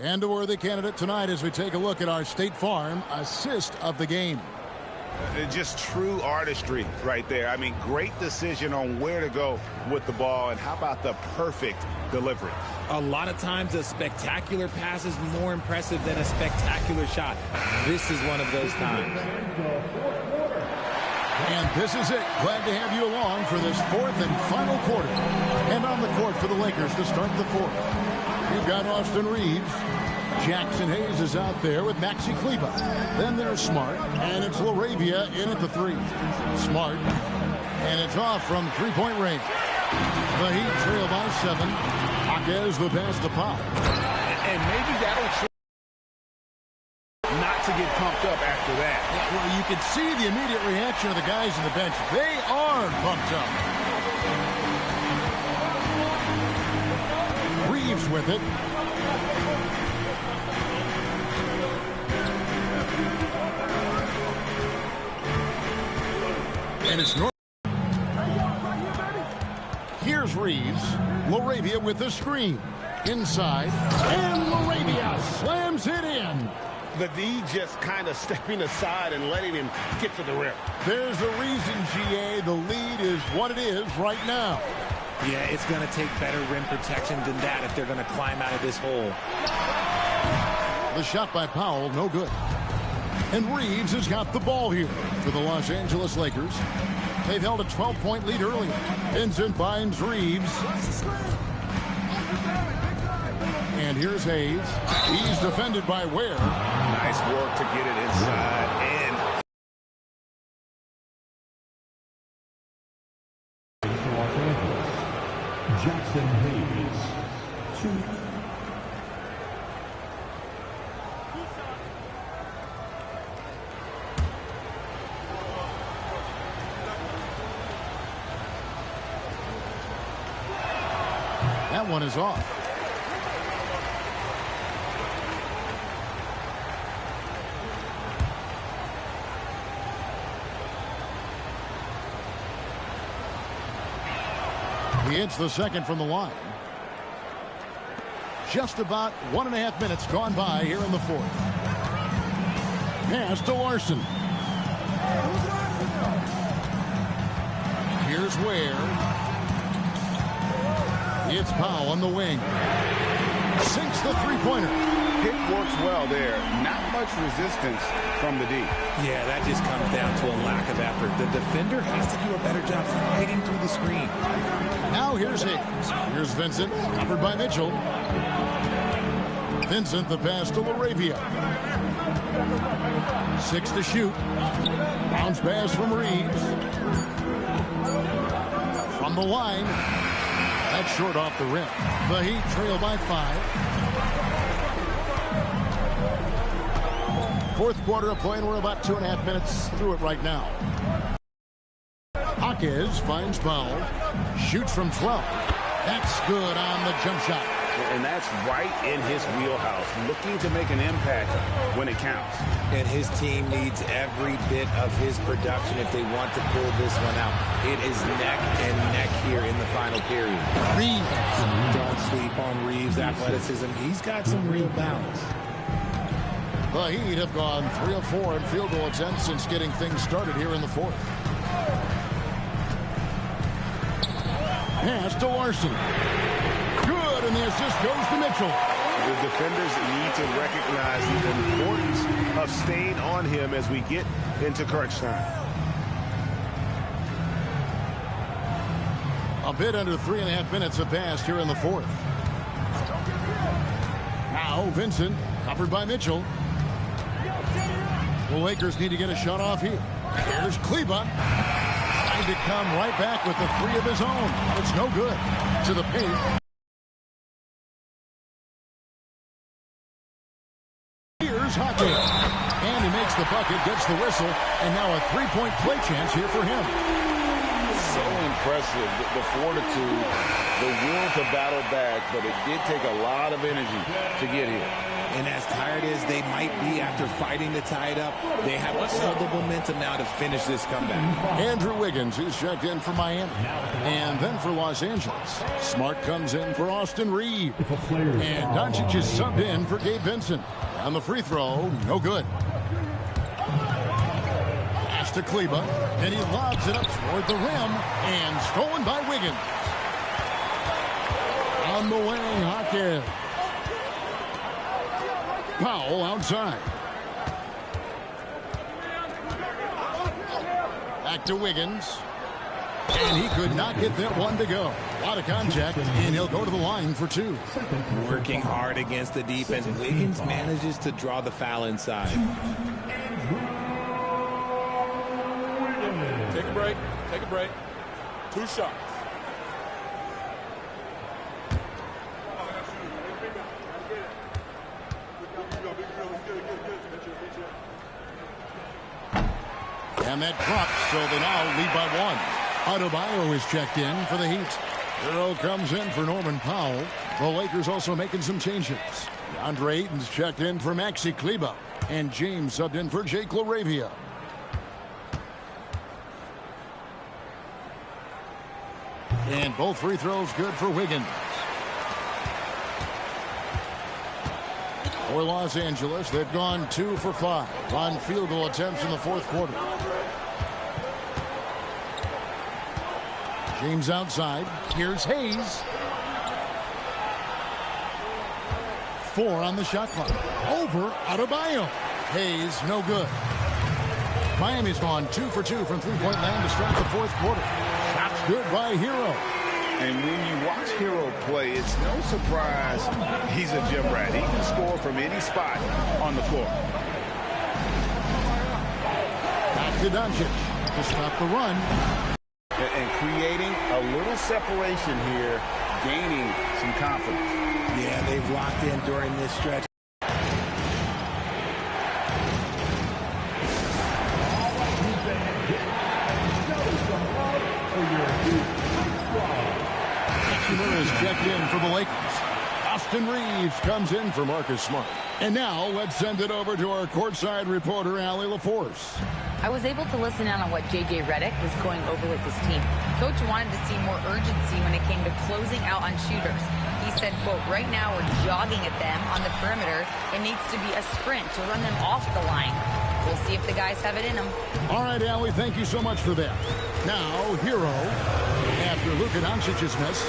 And a worthy candidate tonight as we take a look at our State Farm assist of the game. Just true artistry right there. I mean, great decision on where to go with the ball, and how about the perfect delivery? A lot of times a spectacular pass is more impressive than a spectacular shot. This is one of those times. And this is it. Glad to have you along for this fourth and final quarter. And on the court for the Lakers to start the fourth. We've got Austin Reeves. Jackson Hayes is out there with Maxi Kleber. Then there's Smart, and it's LaRavia in at the 3. Smart, and it's off from three-point range. The Heat trail by 7. Hawkes the pass to Pop. And maybe that'll not to get pumped up after that. Yeah, well, you can see the immediate reaction of the guys on the bench. They are pumped up. Reeves with it. And it's North. Here's Reeves. LaRavia with the screen. Inside. And LaRavia slams it in. The D just kind of stepping aside and letting him get to the rim. There's a reason, GA, the lead is what it is right now. Yeah, it's going to take better rim protection than that if they're going to climb out of this hole. The shot by Powell, no good. And Reeves has got the ball here for the Los Angeles Lakers. They've held a 12-point lead earlier. Vincent finds Reeves. And here's Hayes. He's defended by Ware. Nice work to get it inside. And Los Angeles, Jackson Hayes, 2. That one is off. He hits the second from the line. Just about 1.5 minutes gone by here in the fourth. Pass to Larson. Here's Ware. It's Powell on the wing. Sinks the three-pointer. Pick works well there. Not much resistance from the D. Yeah, that just comes down to a lack of effort. The defender has to do a better job fighting through the screen. Now here's Hayes. Here's Vincent, covered by Mitchell. Vincent, the pass to Laravia. 6 to shoot. Bounce pass from Reeves. From the line. That's short off the rim. The Heat trail by 5. Fourth quarter of play, and we're about 2.5 minutes through it right now. Hawkins finds Powell. Shoots from 12. That's good on the jump shot. And that's right in his wheelhouse, looking to make an impact when it counts. And his team needs every bit of his production if they want to pull this one out. It is neck and neck here in the final period. Reeves. Don't sleep on Reeves' athleticism. He's got some real balance. The Heat have gone 3 of 4 in field goal attempts since getting things started here in the fourth. Pass to Larson. Good, and the assist goes to Mitchell. The defenders need to recognize the importance of staying on him as we get into crunch time. A bit under 3.5 minutes have passed here in the fourth. Now Vincent, covered by Mitchell. The Lakers need to get a shot off here. Here's Kleba. Trying to come right back with the 3 of his own. It's no good. To the paint. Here's Hockey. And he makes the bucket, gets the whistle, and now a 3-point play chance here for him. So impressive, the fortitude, the will to battle back, but it did take a lot of energy to get here. And as tired as they might be after fighting to tie it up, they have all the momentum now to finish this comeback. Andrew Wiggins, who's checked in for Miami. And then for Los Angeles, Smart comes in for Austin Reeves. And Doncic is subbed in for Gabe Vincent. On the free throw, no good. Pass to Kleba, and he lobs it up toward the rim, and stolen by Wiggins. On the wing, Hawkins. Powell outside. Back to Wiggins. And he could not get that one to go. A lot of contact, and he'll go to the line for 2. Working hard against the defense. Wiggins manages to draw the foul inside. Take a break. Take a break. 2 shots. And that drops, so they now lead by 1. Adebayo is checked in for the Heat. Hero comes in for Norman Powell. The Lakers also making some changes. DeAndre Ayton's checked in for Maxi Kleba. And James subbed in for Jake Laravia. And both free throws good for Wiggins. For Los Angeles, they've gone 2 for 5 on field goal attempts in the fourth quarter. James outside. Here's Hayes. 4 on the shot clock. Over Adebayo. Hayes, no good. Miami's gone 2 for 2 from three-point land to start the fourth quarter. Shots good by Hero. And when you watch Hero play, it's no surprise he's a gym rat. He can score from any spot on the floor. Back to Doncic to stop the run. And creating a little separation here, gaining some confidence. Yeah, they've locked in during this stretch. Is checked in for the Lakers. Austin Reeves comes in for Marcus Smart. And now let's send it over to our courtside reporter, Allie LaForce. I was able to listen in on what J.J. Redick was going over with his team. Coach wanted to see more urgency when it came to closing out on shooters. He said, quote, right now we're jogging at them on the perimeter. It needs to be a sprint to run them off the line. We'll see if the guys have it in them. All right, Allie, thank you so much for that. Now, Hero, after Luka Doncic's miss.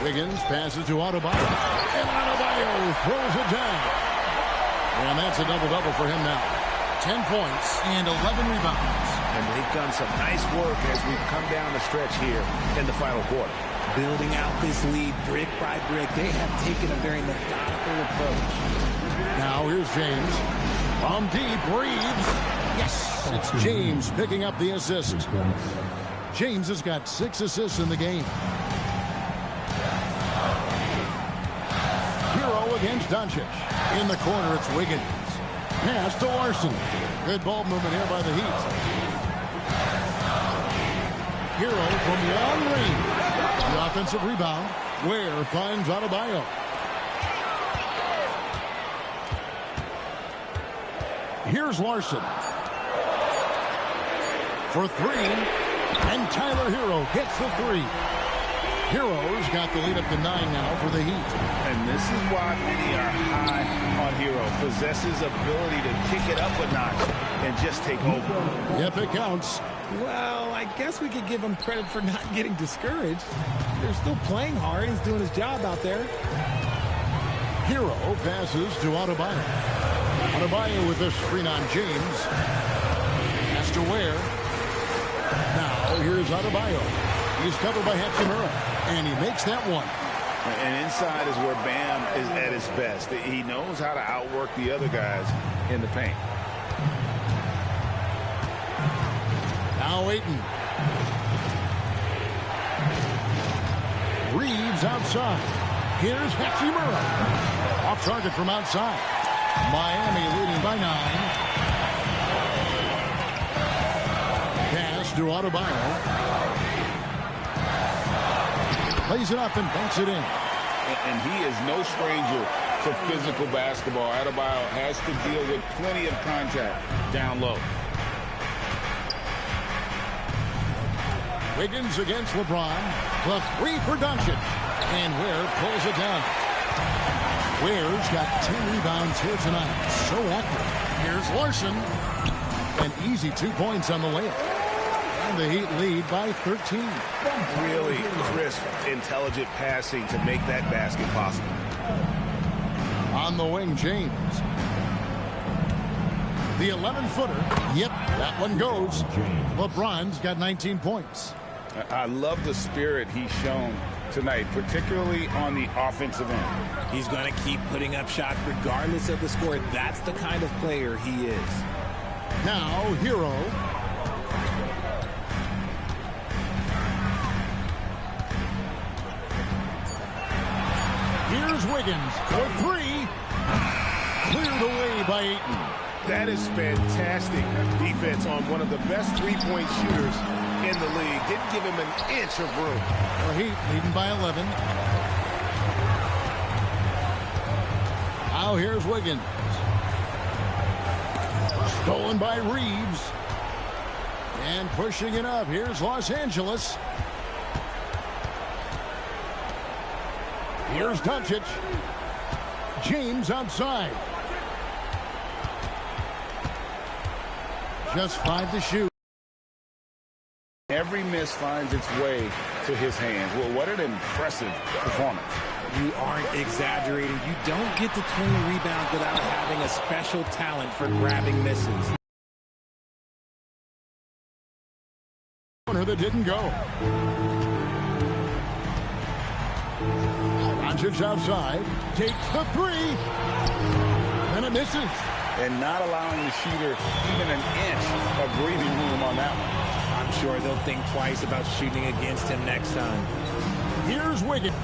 Wiggins passes to Adebayo. And Adebayo throws it down. And that's a double-double for him now. 10 points and 11 rebounds. And they've done some nice work as we've come down the stretch here in the final quarter. Building out this lead brick by brick. They have taken a very methodical approach. Now here's James. From deep, Reeves. Yes, it's James picking up the assist. James has got 6 assists in the game. Hero against Doncic. In the corner, it's Wiggins. Pass to Larson. Good ball movement here by the Heat. Hero from long range. The offensive rebound. Ware finds Adebayo. Here's Larson. For 3. And Tyler Hero gets the 3. Hero's got the lead up to 9 now for the Heat. And this is why many are high on Hero. Possesses ability to kick it up a notch and just take over. Yep, it counts. Well, I guess we could give him credit for not getting discouraged. They're still playing hard. He's doing his job out there. Hero passes to Adebayo. Adebayo with the screen on James. Has to Ware. Now here's Adebayo. He's covered by Hachimura, and he makes that one. And inside is where Bam is at his best. He knows how to outwork the other guys in the paint. Now Ayton. Reeves outside. Here's Hachimura. Off target from outside. Miami leading by 9. Pass to Adebayo. Plays it up and banks it in. And he is no stranger to physical basketball. Adebayo has to deal with plenty of contact down low. Wiggins against LeBron. The 3 for Doncic. And Ware pulls it down. Ware's got 10 rebounds here tonight. So active. Here's Larson. An easy 2 points on the layup. And the Heat lead by 13. Really crisp, intelligent passing to make that basket possible. On the wing, James. The 11-footer. Yep, that one goes. LeBron's got 19 points. I love the spirit he's shown tonight, particularly on the offensive end. He's going to keep putting up shots regardless of the score. That's the kind of player he is. Now, Hero. Here's Wiggins for 3. Cleared away by Ayton. That is fantastic defense on one of the best three-point shooters in the league. Didn't give him an inch of room. The Heat leading by 11. Now here's Wiggins. Stolen by Reeves. And pushing it up. Here's Los Angeles. Here's Doncic. James outside. Just 5 to shoot. Every miss finds its way to his hands. Well, what an impressive performance. You aren't exaggerating. You don't get to 20 rebounds without having a special talent for grabbing misses. Corner that didn't go. Doncic outside. Takes the 3. And it misses. And not allowing the shooter even an inch of breathing room on that one. I'm sure they'll think twice about shooting against him next time. Here's Wiggins.